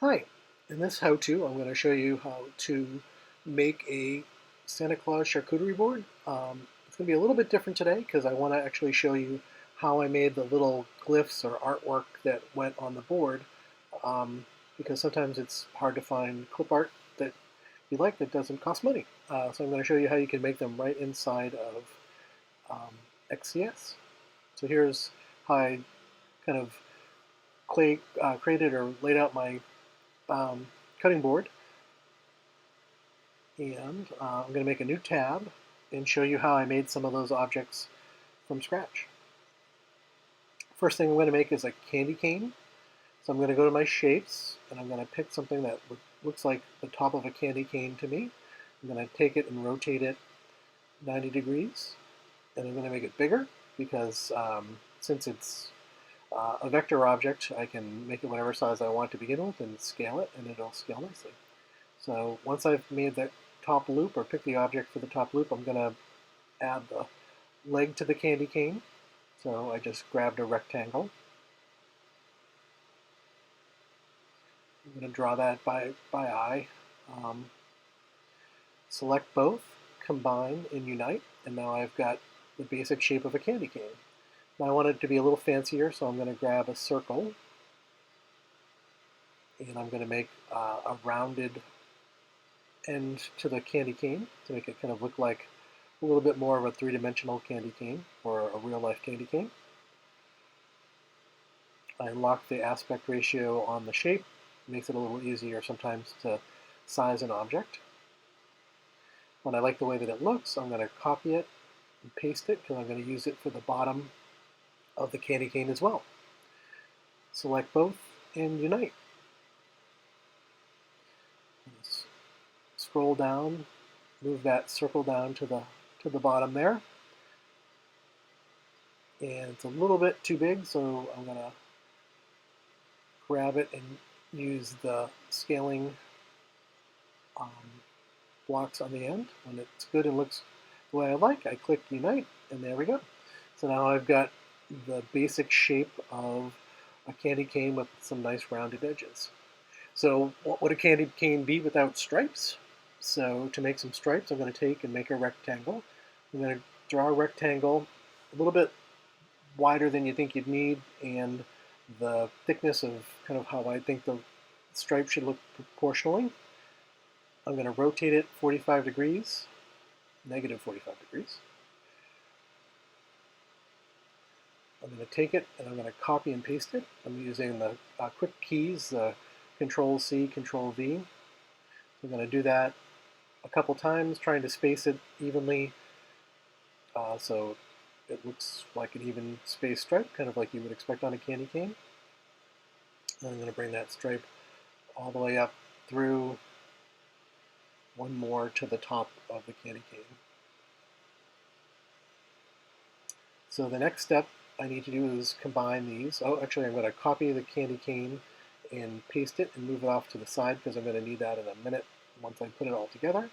Hi, in this how-to I'm going to show you how to make a Santa Claus charcuterie board. It's going to be a little bit different today because I want to actually show you how I made the little glyphs or artwork that went on the board, because sometimes it's hard to find clip art that you like that doesn't cost money. So I'm going to show you how you can make them right inside of XCS. So here's how I kind of created or laid out my cutting board. And I'm going to make a new tab and show you how I made some of those objects from scratch. First thing I'm going to make is a candy cane. So I'm going to go to my shapes and I'm going to pick something that looks like the top of a candy cane to me. I'm going to take it and rotate it 90 degrees, and I'm going to make it bigger because since it's a vector object, I can make it whatever size I want to begin with and scale it, and it'll scale nicely. So once I've made that top loop or pick the object for the top loop, I'm going to add the leg to the candy cane. So I just grabbed a rectangle. I'm going to draw that by eye. Um, Select both, combine, and unite, and now I've got the basic shape of a candy cane. Now I want it to be a little fancier, so I'm going to grab a circle, and I'm going to make a rounded end to the candy cane to make it kind of look like a little bit more of a three-dimensional candy cane or a real-life candy cane. I lock the aspect ratio on the shape. It makes it a little easier sometimes to size an object. When I like the way that it looks, I'm going to copy it and paste it because I'm going to use it for the bottom of the candy cane as well. Select both and unite. Scroll down, move that circle down to the bottom there. And it's a little bit too big, so I'm going to grab it and use the scaling um, blocks on the end. When it's good and looks the way I like, I click Unite, and there we go. So now I've got the basic shape of a candy cane with some nice rounded edges. So what would a candy cane be without stripes? So to make some stripes, I'm going to take and make a rectangle. I'm going to draw a rectangle a little bit wider than you think you'd need, and the thickness of kind of how I think the stripe should look proportionally. I'm going to rotate it 45 degrees, negative 45 degrees. I'm going to take it and I'm going to copy and paste it. I'm using the quick keys, Control C, Control V. I'm going to do that a couple times, trying to space it evenly so it looks like an even spaced stripe, kind of like you would expect on a candy cane. And I'm going to bring that stripe all the way up through one more to the top of the candy cane. So the next step I need to do is combine these. Oh, actually I'm going to copy the candy cane and paste it and move it off to the side because I'm going to need that in a minute once I put it all together.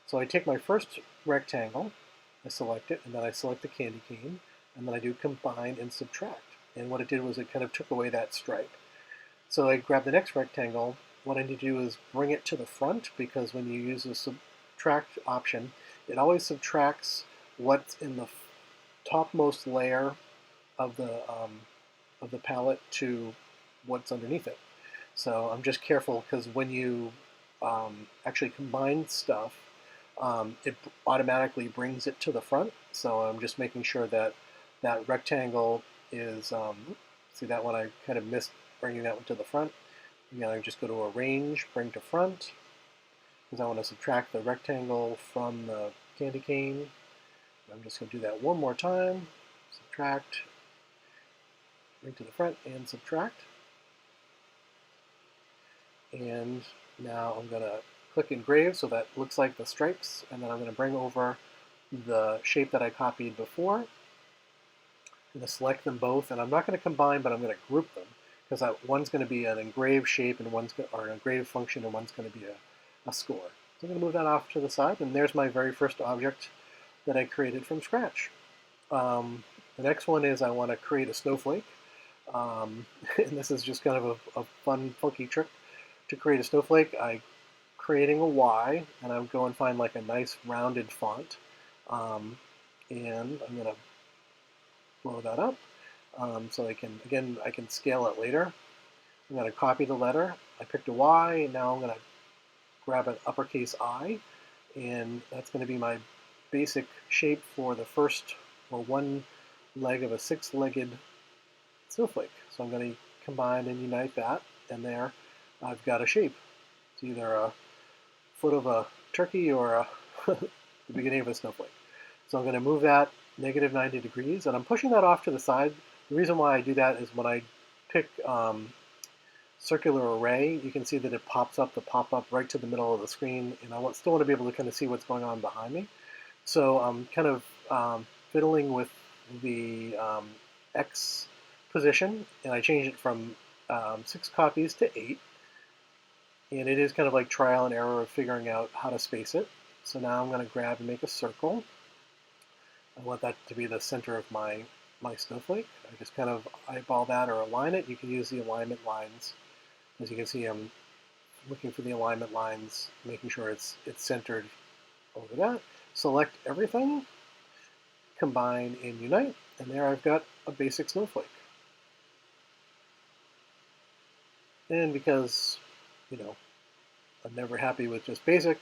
So I take my first rectangle, I select it, and then I select the candy cane, and then I do combine and subtract. And what it did was it kind of took away that stripe. So I grab the next rectangle. What I need to do is bring it to the front because when you use the subtract option, it always subtracts what's in the topmost layer of the palette to what's underneath it. So I'm just careful because when you actually combine stuff, it automatically brings it to the front. So I'm just making sure that that rectangle is, see that one I kind of missed bringing that one to the front. Again, I just go to Arrange, Bring to Front, because I want to subtract the rectangle from the candy cane. I'm just going to do that one more time. Subtract, bring to the front, and subtract. And now I'm going to click Engrave so that looks like the stripes, and then I'm going to bring over the shape that I copied before. I'm going to select them both, and I'm not going to combine, but I'm going to group them because one's going to be an engraved shape and or an engraved function, and one's going to be a score. So I'm going to move that off to the side, and there's my very first object that I created from scratch. The next one is I want to create a snowflake, and this is just kind of a fun, funky trick To create a snowflake, I'm creating a Y, and I'm going to find like a nice rounded font. And I'm going to blow that up so I can scale it later. I'm going to copy the letter. I picked a Y, and now I'm going to grab an uppercase I, and that's going to be my basic shape for the first or one leg of a six-legged snowflake. So I'm going to combine and unite that, and there I've got a shape. It's either a foot of a turkey or the beginning of a snowflake. So I'm going to move that negative 90 degrees, and I'm pushing that off to the side. The reason why I do that is when I pick circular array, you can see that it pops up the pop-up right to the middle of the screen, and I still want to be able to kind of see what's going on behind me. So I'm kind of fiddling with the X position, and I changed it from 6 copies to 8. And it is kind of like trial and error of figuring out how to space it. So now I'm going to grab and make a circle. I want that to be the center of my snowflake. I just kind of eyeball that or align it. You can use the alignment lines. As you can see, I'm looking for the alignment lines, making sure it's centered over that. Select everything, combine and unite, and there I've got a basic snowflake. And because, I'm never happy with just basic,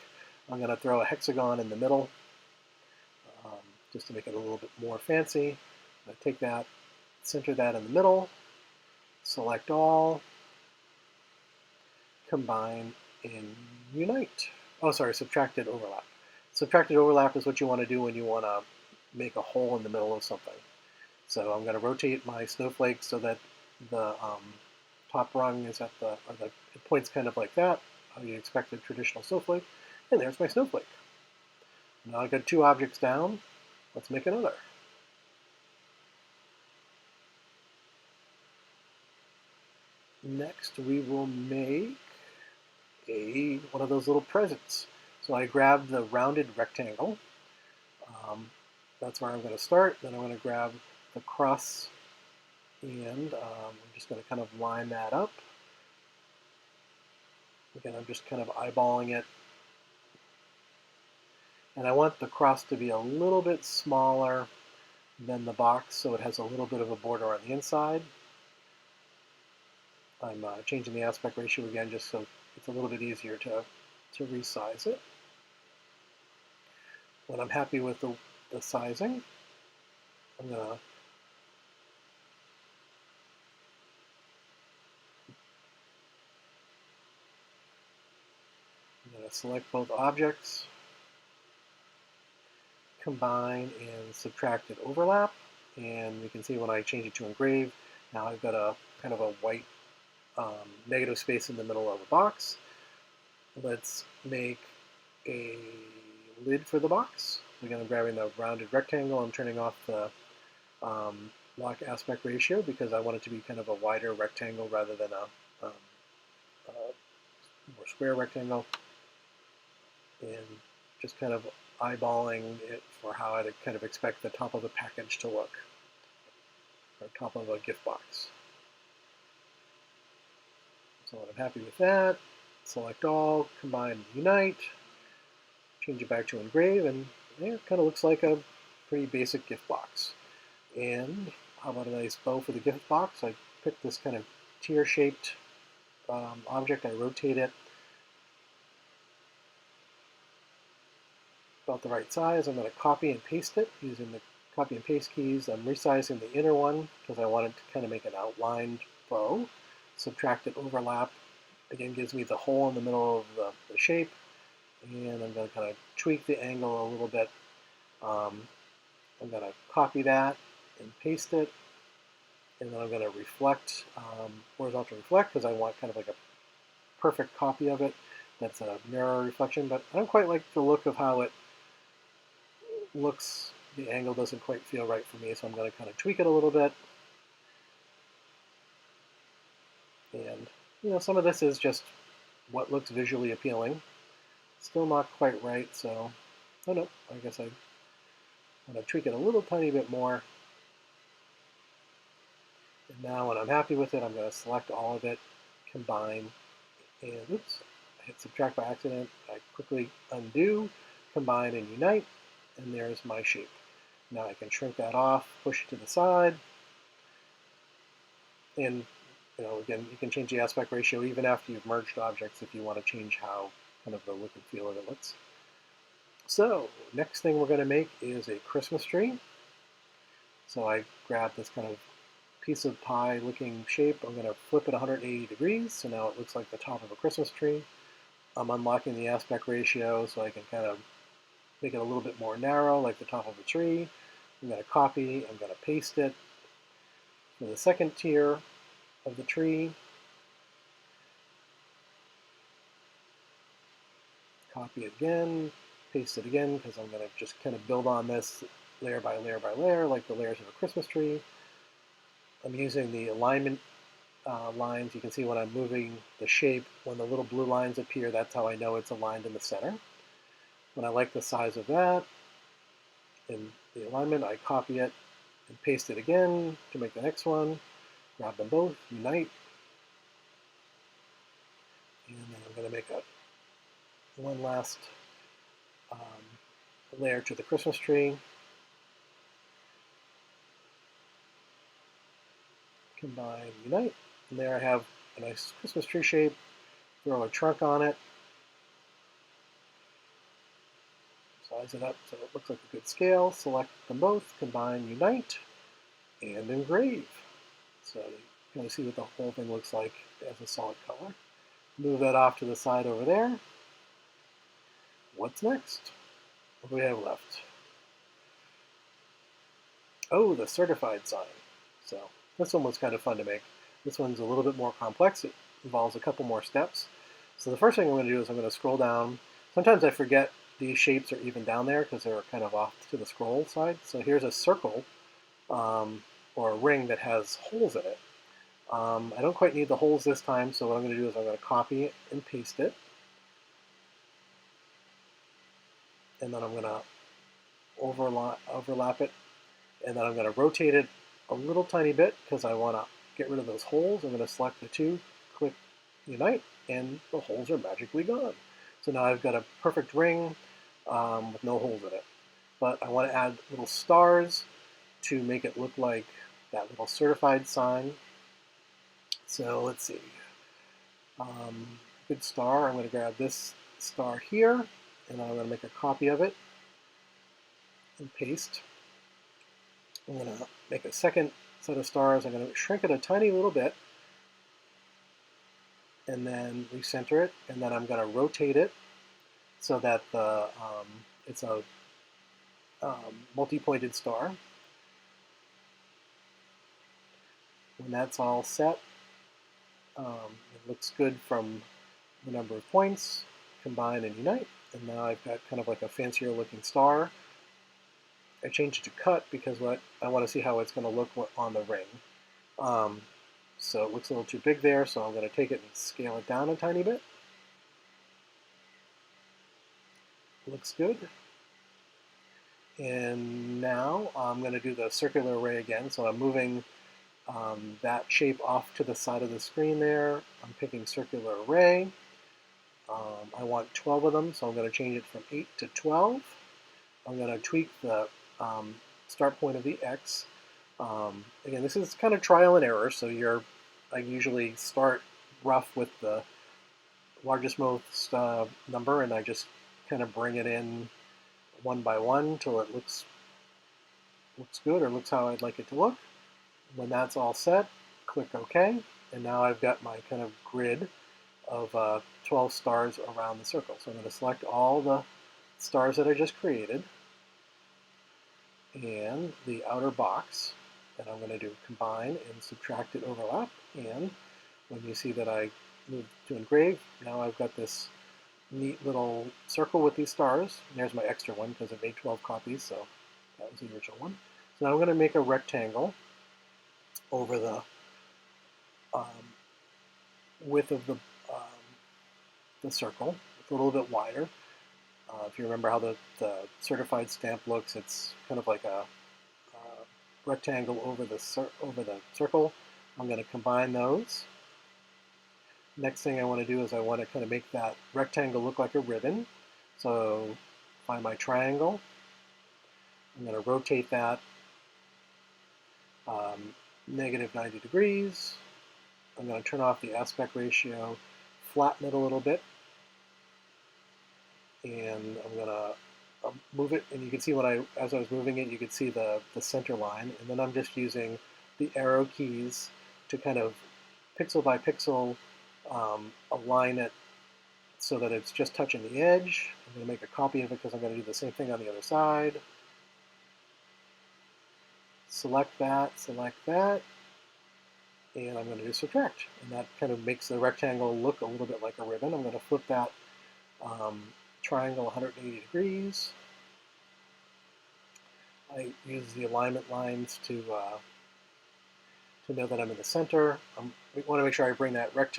I'm going to throw a hexagon in the middle just to make it a little bit more fancy. I take that, center that in the middle, select all, combine, and unite. Oh, sorry, subtracted overlap. Subtracted overlap is what you want to do when you want to make a hole in the middle of something. So I'm going to rotate my snowflake so that the top rung is at it points kind of like that, how you expect a traditional snowflake. And there's my snowflake. Now I've got 2 objects down. Let's make another. Next, we will make one of those little presents. So I grabbed the rounded rectangle. That's where I'm going to start. Then I'm going to grab the cross, and I'm just going to kind of line that up. Again, I'm just kind of eyeballing it. And I want the cross to be a little bit smaller than the box, so it has a little bit of a border on the inside. I'm changing the aspect ratio again just so it's a little bit easier to resize it. When I'm happy with the sizing, I'm going to select both objects, combine and subtracted overlap, and you can see when I change it to engrave, now I've got a kind of a white negative space in the middle of the box. Let's make a lid for the box. Again, I'm grabbing the rounded rectangle. I'm turning off the lock aspect ratio because I want it to be kind of a wider rectangle rather than a more square rectangle. And just kind of eyeballing it for how I'd kind of expect the top of the package to look, or top of a gift box. So when I'm happy with that, select all, combine and unite, change it back to engrave, and yeah, it kind of looks like a pretty basic gift box. And how about a nice bow for the gift box? I picked this kind of tear-shaped object. I rotate it about the right size. I'm going to copy and paste it using the copy and paste keys. I'm resizing the inner one because I wanted to kind of make an outlined bow. Subtracted overlap, again, gives me the hole in the middle of the shape. And I'm going to kind of tweak the angle a little bit. I'm going to copy that and paste it. And then I'm going to reflect, horizontal reflect, because I want kind of like a perfect copy of it. That's a mirror reflection, but I don't quite like the look of how it looks. The angle doesn't quite feel right for me, so I'm going to kind of tweak it a little bit. And some of this is just what looks visually appealing. Still not quite right, so oh no, I guess I'm going to tweak it a little tiny bit more. And now when I'm happy with it, I'm going to select all of it, combine, And oops, I hit subtract by accident. I quickly undo, combine and unite, and there's my shape. Now I can shrink that off, push it to the side, and again, you can change the aspect ratio even after you've merged objects if you want to change how kind of the look and feel of it looks. So next thing we're going to make is a Christmas tree. So I grab this kind of piece of pie looking shape. I'm going to flip it 180 degrees, so now it looks like the top of a Christmas tree. I'm unlocking the aspect ratio so I can kind of make it a little bit more narrow, like the top of a tree. I'm going to copy, I'm going to paste it for the second tier of the tree. Copy it again, paste it again, because I'm going to just kind of build on this layer by layer by layer, like the layers of a Christmas tree. I'm using the alignment lines. You can see when I'm moving the shape, when the little blue lines appear, that's how I know it's aligned in the center. When I like the size of that, in the alignment, I copy it and paste it again to make the next one. Grab them both, unite, and then I'm going to make one last layer to the Christmas tree. Combine, unite, and there I have a nice Christmas tree shape. Throw a trunk on it. Size it up so it looks like a good scale. Select them both, combine, unite, and engrave. So you can really see what the whole thing looks like as a solid color. Move that off to the side over there. What's next? What do we have left? Oh, the certified sign. So this one was kind of fun to make. This one's a little bit more complex. It involves a couple more steps. So the first thing I'm going to do is I'm going to scroll down. Sometimes I forget these shapes are even down there because they're kind of off to the scroll side. So here's a circle or a ring that has holes in it. I don't quite need the holes this time, so what I'm going to do is I'm going to copy it and paste it. And then I'm going to overlap it. And then I'm going to rotate it a little tiny bit because I want to get rid of those holes. I'm going to select the two, click unite, and the holes are magically gone. So now I've got a perfect ring with no holes in it. But I want to add little stars to make it look like that little certified sign. So let's see. Good star. I'm going to grab this star here, and I'm going to make a copy of it and paste. I'm going to make a second set of stars. I'm going to shrink it a tiny little bit and then recenter it, and then I'm going to rotate it so that it's a multi-pointed star. When that's all set, it looks good from the number of points, combine and unite, and now I've got kind of like a fancier looking star. I changed it to cut because I want to see how it's going to look on the ring. So it looks a little too big there, so I'm going to take it and scale it down a tiny bit. Looks good. And now I'm going to do the circular array again. So I'm moving that shape off to the side of the screen there. I'm picking circular array. I want 12 of them, so I'm going to change it from 8 to 12. I'm going to tweak the start point of the X. Again, this is kind of trial and error, so I usually start rough with the largest most number, and I just kind of bring it in one by one till it looks good or looks how I'd like it to look. When that's all set, click OK, and now I've got my kind of grid of 12 stars around the circle. So I'm going to select all the stars that I just created and the outer box, and I'm going to do combine and subtracted overlap. And when you see that I move to engrave, now I've got this neat little circle with these stars. And there's my extra one because I made 12 copies, so that was the original one. So now I'm going to make a rectangle over the width of the circle. It's a little bit wider. If you remember how the certified stamp looks, it's kind of like a rectangle over the circle. I'm going to combine those. Next thing I want to do is I want to kind of make that rectangle look like a ribbon. So find my triangle. I'm going to rotate that negative 90 degrees. I'm going to turn off the aspect ratio, flatten it a little bit, and I'm going to move it. And you can see as I was moving it, you could see the center line. And then I'm just using the arrow keys to kind of pixel by pixel align it so that it's just touching the edge. I'm going to make a copy of it because I'm going to do the same thing on the other side. Select that, and I'm going to do subtract. And that kind of makes the rectangle look a little bit like a ribbon. I'm going to flip that triangle 180 degrees. I use the alignment lines to know that I'm in the center. We want to make sure I bring that that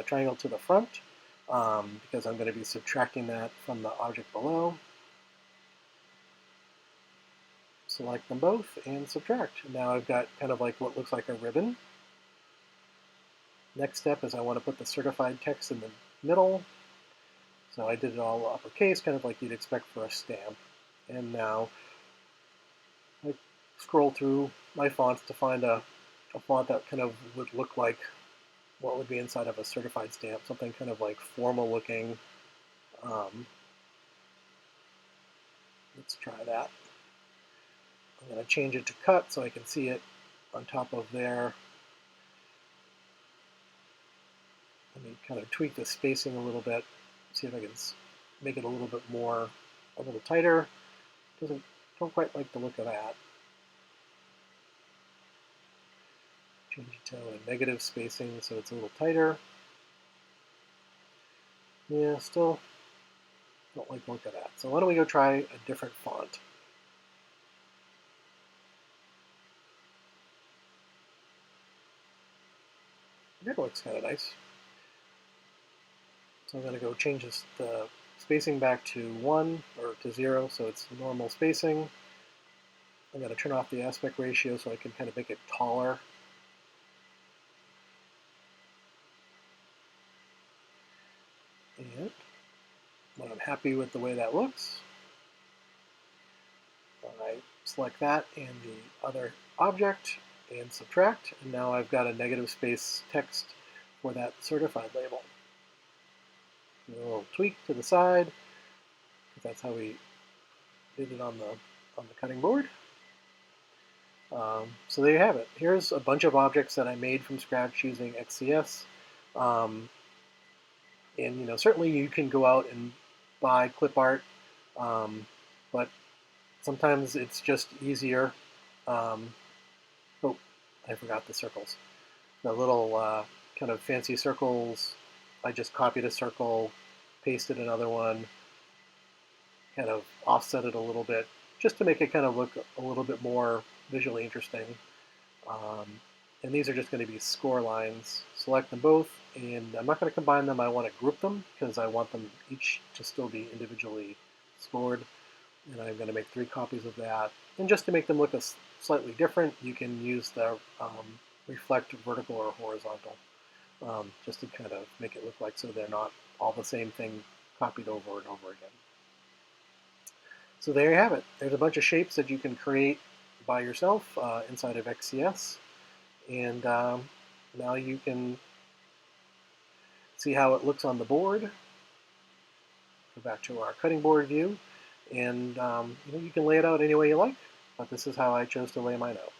triangle to the front because I'm going to be subtracting that from the object below. Select them both and subtract. Now I've got kind of like what looks like a ribbon. Next step is I want to put the certified text in the middle. So I did it all uppercase, kind of like you'd expect for a stamp. And now I scroll through my fonts to find a font that kind of would look like what would be inside of a certified stamp, something kind of like formal looking. Let's try that. I'm going to change it to cut so I can see it on top of there. Let me kind of tweak the spacing a little bit, see if I can make it a little tighter. Don't quite like the look of that. Change it to a negative spacing so it's a little tighter. Yeah, still don't like the look of that. So why don't we go try a different font? That looks kind of nice. So I'm going to go change the spacing back to 1 or to 0 so it's normal spacing. I'm going to turn off the aspect ratio so I can kind of make it taller. And when I'm happy with the way that looks, I select that and the other object and subtract, and now I've got a negative space text for that certified label. A little tweak to the side, because that's how we did it on the cutting board. So there you have it. Here's a bunch of objects that I made from scratch using XCS. And certainly you can go out and buy clip art, but sometimes it's just easier. Oh, I forgot the circles. The little kind of fancy circles, I just copied a circle, pasted another one, kind of offset it a little bit, just to make it kind of look a little bit more visually interesting. And these are just going to be score lines. Select them both, and I'm not going to combine them. I want to group them because I want them each to still be individually scored. And I'm going to make 3 copies of that. And just to make them look slightly different, you can use the reflect vertical or horizontal, just to kind of make it look like so they're not all the same thing copied over and over again. So there you have it. There's a bunch of shapes that you can create by yourself inside of XCS. And now you can see how it looks on the board. Go back to our cutting board view. And you can lay it out any way you like, but this is how I chose to lay mine out.